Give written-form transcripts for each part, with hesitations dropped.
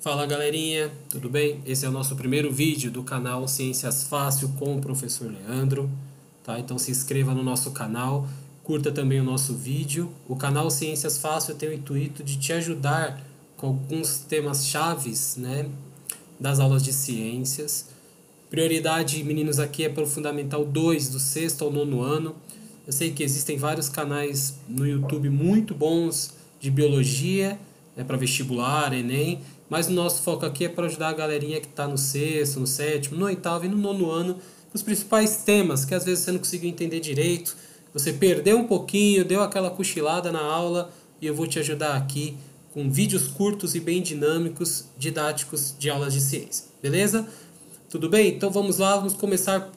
Fala galerinha, tudo bem? Esse é o nosso primeiro vídeo do canal Ciências Fácil com o professor Leandro, tá? Então se inscreva no nosso canal, curta também o nosso vídeo. O canal Ciências Fácil tem o intuito de te ajudar com alguns temas chaves, né, das aulas de ciências. Prioridade, meninos, aqui é para o Fundamental 2, do sexto ao nono ano. Eu sei que existem vários canais no YouTube muito bons de biologia, né, para vestibular, Enem, mas o nosso foco aqui é para ajudar a galerinha que está no sexto, no sétimo, no oitavo e no nono ano, os principais temas que às vezes você não conseguiu entender direito, você perdeu um pouquinho, deu aquela cochilada na aula, e eu vou te ajudar aqui com vídeos curtos e bem dinâmicos, didáticos de aulas de ciência, beleza? Tudo bem? Então vamos lá, vamos começar.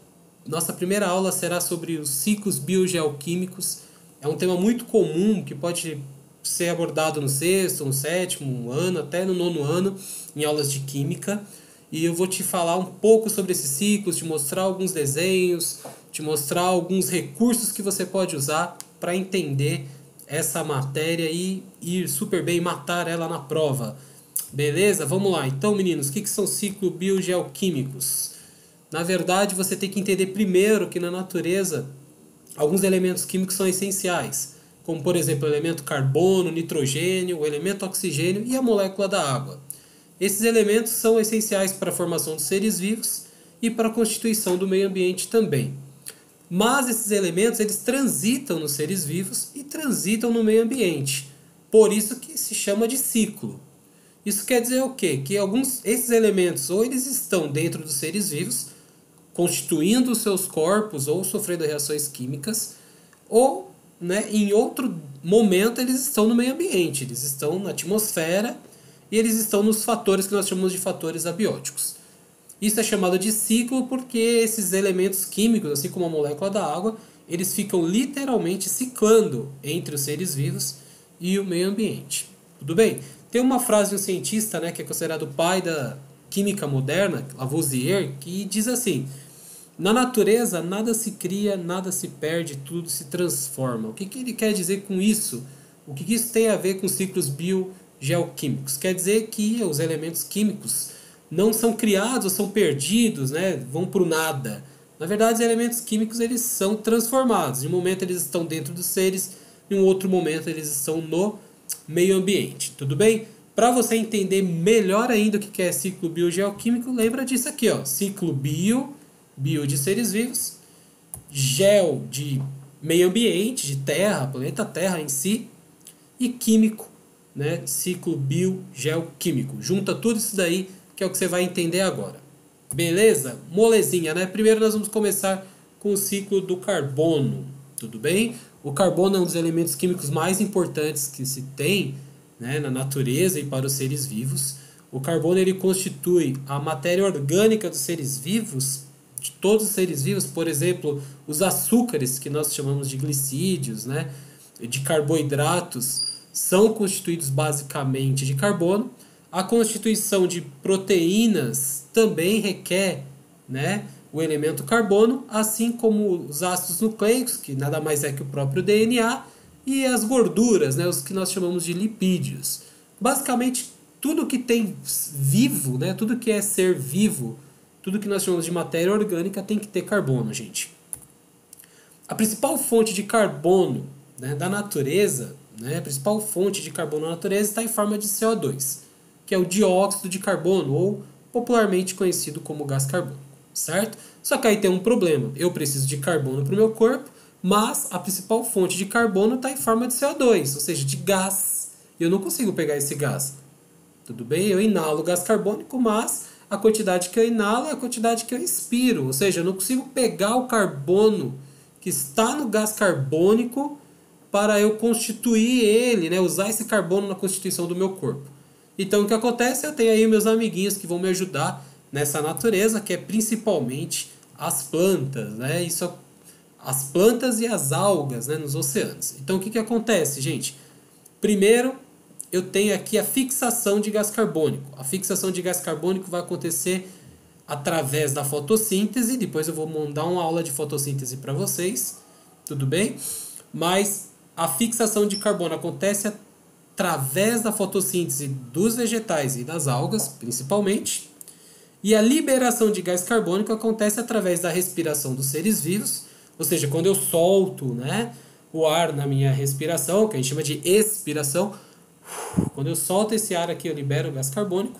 Nossa primeira aula será sobre os ciclos biogeoquímicos. É um tema muito comum que pode ser abordado no sexto, no sétimo ano, até no nono ano, em aulas de química. E eu vou te falar um pouco sobre esses ciclos, te mostrar alguns desenhos, te mostrar alguns recursos que você pode usar para entender essa matéria e ir super bem, matar ela na prova. Beleza? Vamos lá. Então, meninos, o que são ciclos biogeoquímicos? Na verdade, você tem que entender primeiro que na natureza alguns elementos químicos são essenciais, como por exemplo o elemento carbono, nitrogênio, o elemento oxigênio e a molécula da água. Esses elementos são essenciais para a formação dos seres vivos e para a constituição do meio ambiente também. Mas esses elementos eles transitam nos seres vivos e transitam no meio ambiente. Por isso que se chama de ciclo. Isso quer dizer o quê? Que esses elementos ou eles estão dentro dos seres vivos, constituindo os seus corpos ou sofrendo reações químicas, ou, né, em outro momento eles estão no meio ambiente, eles estão na atmosfera e eles estão nos fatores que nós chamamos de fatores abióticos. Isso é chamado de ciclo porque esses elementos químicos, assim como a molécula da água, eles ficam literalmente ciclando entre os seres vivos e o meio ambiente. Tudo bem? Tem uma frase de um cientista, né, que é considerado o pai da química moderna, Lavoisier, que diz assim: na natureza nada se cria, nada se perde, tudo se transforma. O que ele quer dizer com isso? O que isso tem a ver com ciclos biogeoquímicos? Quer dizer que os elementos químicos não são criados ou são perdidos, né, vão para o nada. Na verdade, os elementos químicos eles são transformados. Em um momento eles estão dentro dos seres, em um outro momento eles estão no meio ambiente. Tudo bem? Para você entender melhor ainda o que é ciclo biogeoquímico, lembra disso aqui, ó. Ciclo bio de seres vivos, geo de meio ambiente, de terra, planeta Terra em si, e químico, né? Ciclo biogeoquímico. Junta tudo isso daí, que é o que você vai entender agora. Beleza? Molezinha, né? Primeiro nós vamos começar com o ciclo do carbono. Tudo bem? O carbono é um dos elementos químicos mais importantes que se tem, né, na natureza e para os seres vivos. O carbono ele constitui a matéria orgânica dos seres vivos, de todos os seres vivos. Por exemplo, os açúcares, que nós chamamos de glicídios, né, de carboidratos, são constituídos basicamente de carbono. A constituição de proteínas também requer, né, o elemento carbono, assim como os ácidos nucleicos, que nada mais é que o próprio DNA, e as gorduras, né, os que nós chamamos de lipídios. Basicamente, tudo que tem vivo, né, tudo que é ser vivo, tudo que nós chamamos de matéria orgânica tem que ter carbono, gente. A principal fonte de carbono, né, da natureza, né, a principal fonte de carbono na natureza está em forma de CO2, que é o dióxido de carbono, ou popularmente conhecido como gás carbônico, certo? Só que aí tem um problema. Eu preciso de carbono para o meu corpo, mas a principal fonte de carbono está em forma de CO2, ou seja, de gás. Eu não consigo pegar esse gás. Tudo bem? Eu inalo gás carbônico, mas a quantidade que eu inalo é a quantidade que eu expiro. Ou seja, eu não consigo pegar o carbono que está no gás carbônico para eu constituir ele, né, usar esse carbono na constituição do meu corpo. Então o que acontece? Eu tenho aí meus amiguinhos que vão me ajudar nessa natureza, que é principalmente as plantas, né? Isso, as plantas e as algas, né, nos oceanos. Então o que acontece, gente? Primeiro, eu tenho aqui a fixação de gás carbônico. A fixação de gás carbônico vai acontecer através da fotossíntese. Depois eu vou mandar uma aula de fotossíntese para vocês, tudo bem? Mas a fixação de carbono acontece através da fotossíntese dos vegetais e das algas, principalmente. E a liberação de gás carbônico acontece através da respiração dos seres vivos, ou seja, quando eu solto, né, o ar na minha respiração, que a gente chama de expiração, quando eu solto esse ar aqui, eu libero o gás carbônico.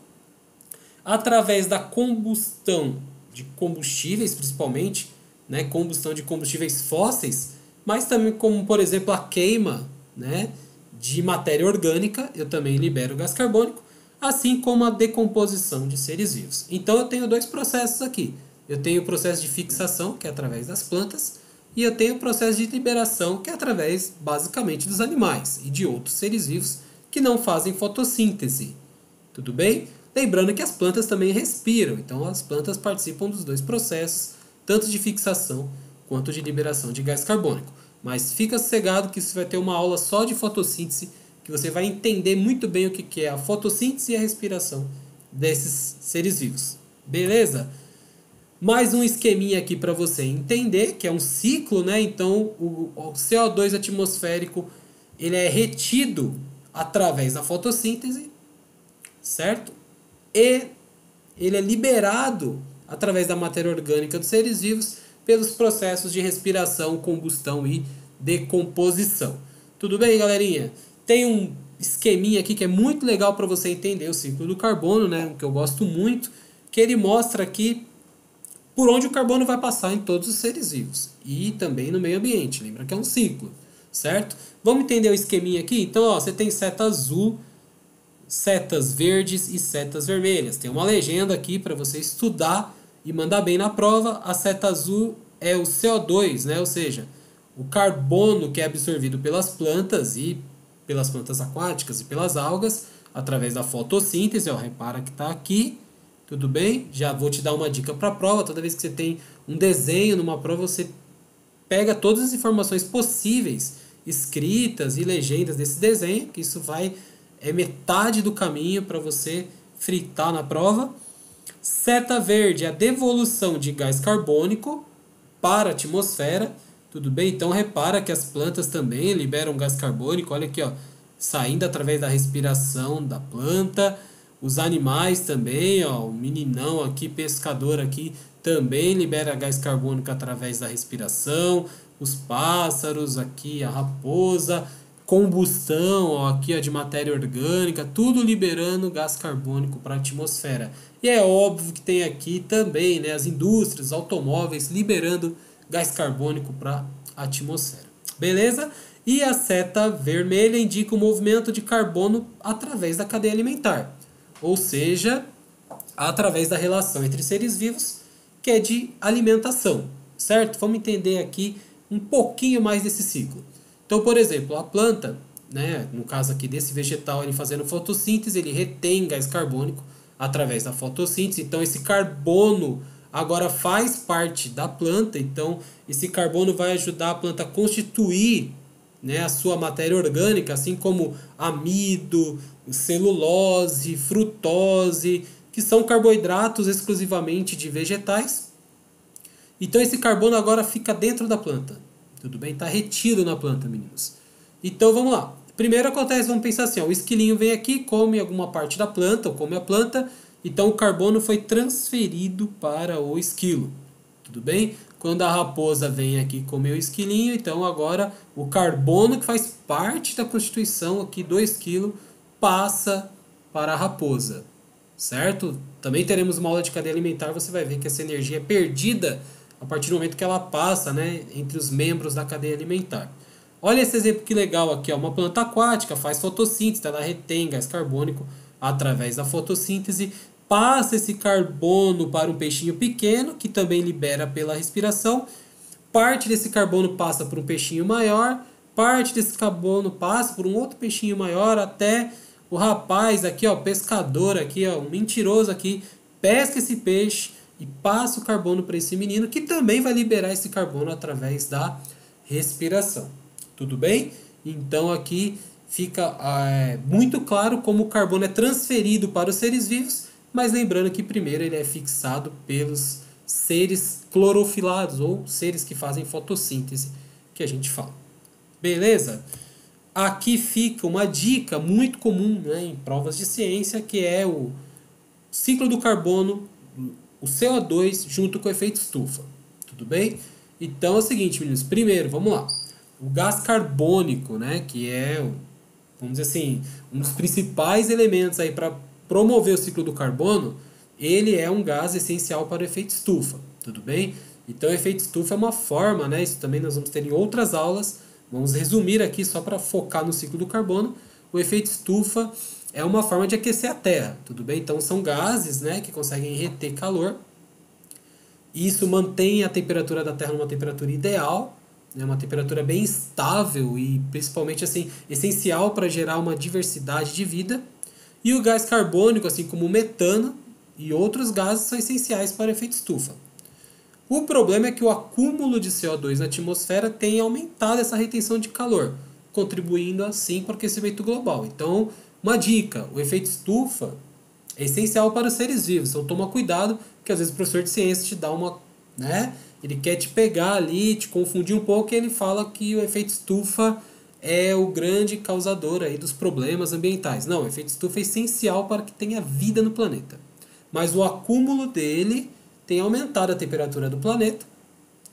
Através da combustão de combustíveis, principalmente, né, combustão de combustíveis fósseis, mas também como, por exemplo, a queima, né, de matéria orgânica, eu também libero gás carbônico, assim como a decomposição de seres vivos. Então eu tenho dois processos aqui. Eu tenho o processo de fixação, que é através das plantas, e eu tenho o processo de liberação, que é através, basicamente, dos animais e de outros seres vivos que não fazem fotossíntese. Tudo bem? Lembrando que as plantas também respiram, então as plantas participam dos dois processos, tanto de fixação quanto de liberação de gás carbônico. Mas fica sossegado que você vai ter uma aula só de fotossíntese, que você vai entender muito bem o que é a fotossíntese e a respiração desses seres vivos. Beleza? Mais um esqueminha aqui para você entender, que é um ciclo, né? Então o CO2 atmosférico ele é retido através da fotossíntese, certo? E ele é liberado através da matéria orgânica dos seres vivos pelos processos de respiração, combustão e decomposição. Tudo bem, galerinha? Tem um esqueminha aqui que é muito legal para você entender o ciclo do carbono, né? Que eu gosto muito, que ele mostra aqui por onde o carbono vai passar em todos os seres vivos e também no meio ambiente. Lembra que é um ciclo, certo? Vamos entender o esqueminha aqui? Então, ó, você tem seta azul, setas verdes e setas vermelhas. Tem uma legenda aqui para você estudar e mandar bem na prova. A seta azul é o CO2, né? Ou seja, o carbono que é absorvido pelas plantas e pelas plantas aquáticas e pelas algas através da fotossíntese. Ó, repara que está aqui. Tudo bem? Já vou te dar uma dica para a prova. Toda vez que você tem um desenho numa prova, você pega todas as informações possíveis, escritas e legendas desse desenho, que isso é metade do caminho para você fritar na prova. Seta verde é a devolução de gás carbônico para a atmosfera. Tudo bem? Então repara que as plantas também liberam gás carbônico. Olha aqui, ó, saindo através da respiração da planta. Os animais também, ó, o meninão aqui, pescador aqui, também libera gás carbônico através da respiração. Os pássaros aqui, a raposa, combustão, ó, aqui ó, de matéria orgânica, tudo liberando gás carbônico para a atmosfera. E é óbvio que tem aqui também, né, as indústrias, os automóveis liberando gás carbônico para a atmosfera. Beleza? E a seta vermelha indica o movimento de carbono através da cadeia alimentar. Ou seja, através da relação entre seres vivos, que é de alimentação, certo? Vamos entender aqui um pouquinho mais desse ciclo. Então, por exemplo, a planta, né, no caso aqui desse vegetal, ele fazendo fotossíntese, ele retém gás carbônico através da fotossíntese. Então, esse carbono agora faz parte da planta. Então, esse carbono vai ajudar a planta a constituir, né, a sua matéria orgânica, assim como amido, celulose, frutose, que são carboidratos exclusivamente de vegetais. Então esse carbono agora fica dentro da planta. Tudo bem? Está retido na planta, meninos. Então vamos lá. Primeiro acontece, vamos pensar assim, ó, o esquilinho vem aqui, come alguma parte da planta, ou come a planta, então o carbono foi transferido para o esquilo. Tudo bem? Quando a raposa vem aqui comer o esquilinho, então agora o carbono que faz parte da constituição aqui do esquilo passa para a raposa, certo? Também teremos uma aula de cadeia alimentar, você vai ver que essa energia é perdida a partir do momento que ela passa, né, entre os membros da cadeia alimentar. Olha esse exemplo que legal aqui, ó, uma planta aquática faz fotossíntese, ela retém gás carbônico através da fotossíntese, passa esse carbono para um peixinho pequeno, que também libera pela respiração, parte desse carbono passa para um peixinho maior, parte desse carbono passa por um outro peixinho maior, até o rapaz aqui, ó, pescador aqui, ó, um mentiroso aqui, pesca esse peixe e passa o carbono para esse menino, que também vai liberar esse carbono através da respiração. Tudo bem? Então aqui fica muito claro como o carbono é transferido para os seres vivos, mas lembrando que primeiro ele é fixado pelos seres clorofilados, ou seres que fazem fotossíntese, que a gente fala. Beleza? Aqui fica uma dica muito comum, né, em provas de ciência, que é o ciclo do carbono, o CO2 junto com o efeito estufa. Tudo bem? Então é o seguinte, meninos. Primeiro, vamos lá. O gás carbônico, né, que é, vamos dizer assim, um dos principais elementos aí para promover o ciclo do carbono, ele é um gás essencial para o efeito estufa. Tudo bem? Então o efeito estufa é uma forma, né, isso também nós vamos ter em outras aulas. Vamos resumir aqui só para focar no ciclo do carbono. O efeito estufa é uma forma de aquecer a Terra, tudo bem? Então são gases, né, que conseguem reter calor. Isso mantém a temperatura da Terra numa temperatura ideal, né, uma temperatura bem estável e principalmente assim essencial para gerar uma diversidade de vida. E o gás carbônico, assim como o metano e outros gases, são essenciais para o efeito estufa. O problema é que o acúmulo de CO2 na atmosfera tem aumentado essa retenção de calor, contribuindo assim para o aquecimento global. Então, uma dica, o efeito estufa é essencial para os seres vivos, então toma cuidado, porque às vezes o professor de ciência te dá uma, né, ele quer te pegar ali, te confundir um pouco, e ele fala que o efeito estufa é o grande causador aí dos problemas ambientais. Não, o efeito estufa é essencial para que tenha vida no planeta. Mas o acúmulo dele tem aumentado a temperatura do planeta,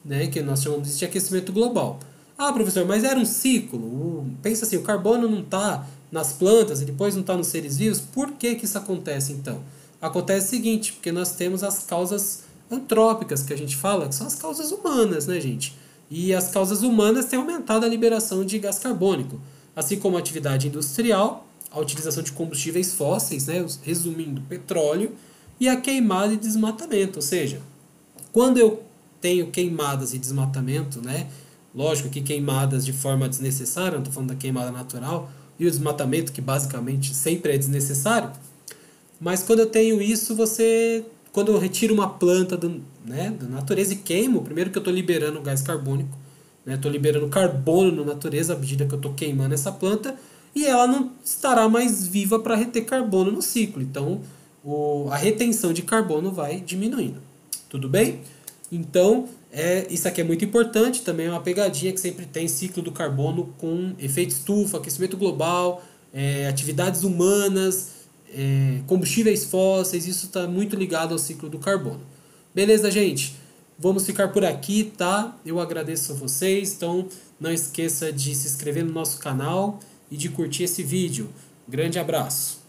né, que nós chamamos de aquecimento global. Ah, professor, mas era um ciclo? Pensa assim, o carbono não está nas plantas e depois não está nos seres vivos. Por que que isso acontece, então? Acontece o seguinte, porque nós temos as causas antrópicas, que a gente fala, que são as causas humanas, né, gente? E as causas humanas têm aumentado a liberação de gás carbônico, assim como a atividade industrial, a utilização de combustíveis fósseis, né, resumindo, petróleo, e a queimada e desmatamento. Ou seja, quando eu tenho queimadas e desmatamento, né, lógico que queimadas de forma desnecessária, não estou falando da queimada natural, e o desmatamento que basicamente sempre é desnecessário, mas quando eu tenho isso, quando eu retiro uma planta né, da natureza e queimo, primeiro que eu estou liberando gás carbônico, né, estou liberando carbono na natureza à medida que eu estou queimando essa planta, e ela não estará mais viva para reter carbono no ciclo. Então, a retenção de carbono vai diminuindo. Tudo bem? Então, isso aqui é muito importante, também é uma pegadinha que sempre tem ciclo do carbono com efeito estufa, aquecimento global, atividades humanas, combustíveis fósseis, isso está muito ligado ao ciclo do carbono. Beleza, gente? Vamos ficar por aqui, tá? Eu agradeço a vocês, então não esqueça de se inscrever no nosso canal e de curtir esse vídeo. Grande abraço!